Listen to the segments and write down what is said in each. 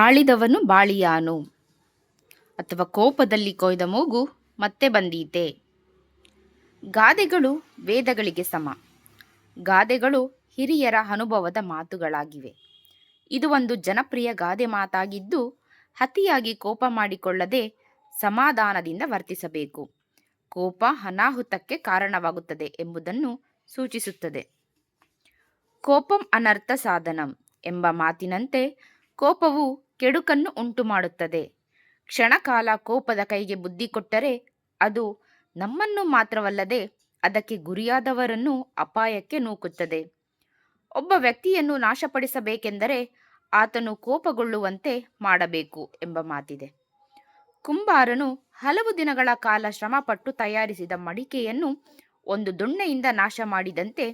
ತಾಳಿದವನು ಬಾಳಿಯಾನು ಅಥವಾ ಕೋಪದಲ್ಲಿ ಕೊಯ್ದ ಮೂಗು ಮತ್ತೆ ಬಂದೀತೆ. ಗಾದೆಗಳು ವೇದಗಳಿಗೆ ಸಮ. ಗಾದೆಗಳು ಹಿರಿಯರ ಅನುಭವದ ಮಾತುಗಳಾಗಿವೆ. ಇದು ಒಂದು ಜನಪ್ರಿಯ ಗಾದೆ ಮಾತಾಗಿದ್ದು, ಅತಿಯಾಗಿ ಕೋಪ ಮಾಡಿಕೊಳ್ಳದೆ ಸಮಾಧಾನದಿಂದ ವರ್ತಿಸಬೇಕು. ಕೋಪ ಅನಾಹುತಕ್ಕೆ ಕಾರಣವಾಗುತ್ತದೆ ಎಂಬುದನ್ನು ಸೂಚಿಸುತ್ತದೆ. ಕೋಪಂ ಅನರ್ಥ ಸಾಧನಂ ಎಂಬ ಮಾತಿನಂತೆ ಕೋಪವು ಕೆಡುಕನ್ನು ಉಂಟುಮಾಡುತ್ತದೆ. ಕ್ಷಣಕಾಲ ಕೋಪದ ಕೈಗೆ ಬುದ್ಧಿ ಕೊಟ್ಟರೆ ಅದು ನಮ್ಮನ್ನು ಮಾತ್ರವಲ್ಲದೆ ಅದಕ್ಕೆ ಗುರಿಯಾದವರನ್ನು ಅಪಾಯಕ್ಕೆ ನೂಕುತ್ತದೆ. ಒಬ್ಬ ವ್ಯಕ್ತಿಯನ್ನು ನಾಶಪಡಿಸಬೇಕೆಂದರೆ ಆತನು ಕೋಪಗೊಳ್ಳುವಂತೆ ಮಾಡಬೇಕು ಎಂಬ ಮಾತಿದೆ. ಕುಂಬಾರನು ಹಲವು ದಿನಗಳ ಕಾಲ ಶ್ರಮಪಟ್ಟು ತಯಾರಿಸಿದ ಮಡಿಕೆಯನ್ನು ಒಂದು ದೊಣ್ಣೆಯಿಂದ ನಾಶ ಮಾಡಿದಂತೆ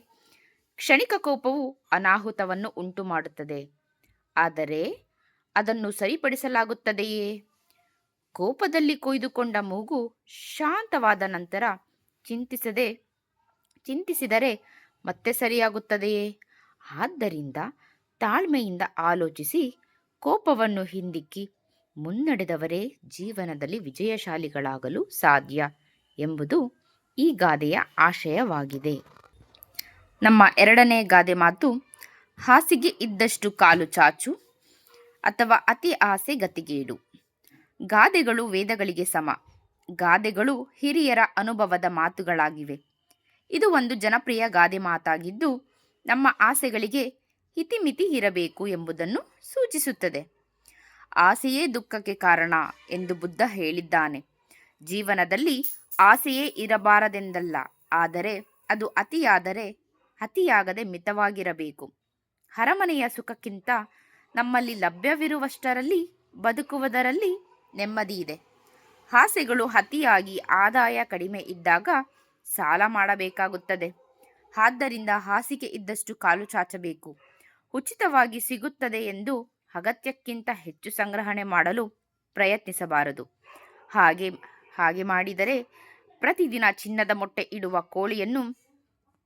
ಕ್ಷಣಿಕ ಕೋಪವು ಅನಾಹುತವನ್ನು ಉಂಟುಮಾಡುತ್ತದೆ. ಆದರೆ ಅದನ್ನು ಸರಿಪಡಿಸಲಾಗುತ್ತದೆಯೇ? ಕೋಪದಲ್ಲಿ ಕೊಯ್ದುಕೊಂಡ ಮೂಗು ಶಾಂತವಾದ ನಂತರ ಚಿಂತಿಸಿದರೆ ಮತ್ತೆ ಸರಿಯಾಗುತ್ತದೆಯೇ? ಆದ್ದರಿಂದ ತಾಳ್ಮೆಯಿಂದ ಆಲೋಚಿಸಿ ಕೋಪವನ್ನು ಹಿಂದಿಕ್ಕಿ ಮುನ್ನಡೆದವರೇ ಜೀವನದಲ್ಲಿ ವಿಜಯಶಾಲಿಗಳಾಗಲು ಸಾಧ್ಯ ಎಂಬುದು ಈ ಗಾದೆಯ ಆಶಯವಾಗಿದೆ. ನಮ್ಮ ಎರಡನೇ ಗಾದೆ ಮಾತು, ಹಾಸಿಗೆ ಇದ್ದಷ್ಟು ಕಾಲು ಚಾಚು ಅಥವಾ ಅತಿ ಆಸೆ ಗತಿಗೇಡು. ಗಾದೆಗಳು ವೇದಗಳಿಗೆ ಸಮ. ಗಾದೆಗಳು ಹಿರಿಯರ ಅನುಭವದ ಮಾತುಗಳಾಗಿವೆ. ಇದು ಒಂದು ಜನಪ್ರಿಯ ಗಾದೆ ಮಾತಾಗಿದ್ದು, ನಮ್ಮ ಆಸೆಗಳಿಗೆ ಇತಿಮಿತಿ ಇರಬೇಕು ಎಂಬುದನ್ನು ಸೂಚಿಸುತ್ತದೆ. ಆಸೆಯೇ ದುಃಖಕ್ಕೆ ಕಾರಣ ಎಂದು ಬುದ್ಧ ಹೇಳಿದ್ದಾನೆ. ಜೀವನದಲ್ಲಿ ಆಸೆಯೇ ಇರಬಾರದೆಂದಲ್ಲ, ಆದರೆ ಅದು ಅತಿಯಾಗದೆ ಮಿತವಾಗಿರಬೇಕು. ಅರಮನೆಯ ಸುಖಕ್ಕಿಂತ ನಮ್ಮಲ್ಲಿ ಲಭ್ಯವಿರುವಷ್ಟರಲ್ಲಿ ಬದುಕುವುದರಲ್ಲಿ ನೆಮ್ಮದಿ ಇದೆ. ಆಸೆಗಳು ಅತಿಯಾಗಿ ಆದಾಯ ಕಡಿಮೆ ಇದ್ದಾಗ ಸಾಲ ಮಾಡಬೇಕಾಗುತ್ತದೆ. ಆದ್ದರಿಂದ ಹಾಸಿಗೆ ಇದ್ದಷ್ಟು ಕಾಲು ಚಾಚಬೇಕು. ಉಚಿತವಾಗಿ ಸಿಗುತ್ತದೆ ಎಂದು ಅಗತ್ಯಕ್ಕಿಂತ ಹೆಚ್ಚು ಸಂಗ್ರಹಣೆ ಮಾಡಲು ಪ್ರಯತ್ನಿಸಬಾರದು. ಹಾಗೆ ಮಾಡಿದರೆ ಪ್ರತಿದಿನ ಚಿನ್ನದ ಮೊಟ್ಟೆ ಇಡುವ ಕೋಳಿಯನ್ನು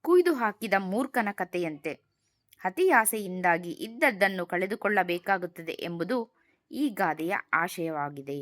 ಕುಯ್ದು ಹಾಕಿದ ಮೂರ್ಖನ ಕಥೆಯಂತೆ ಅತಿ ಆಸೆಯಿಂದಾಗಿ ಇದ್ದದ್ದನ್ನು ಕಳೆದುಕೊಳ್ಳಬೇಕಾಗುತ್ತದೆ ಎಂಬುದು ಈ ಗಾದೆಯ ಆಶಯವಾಗಿದೆ.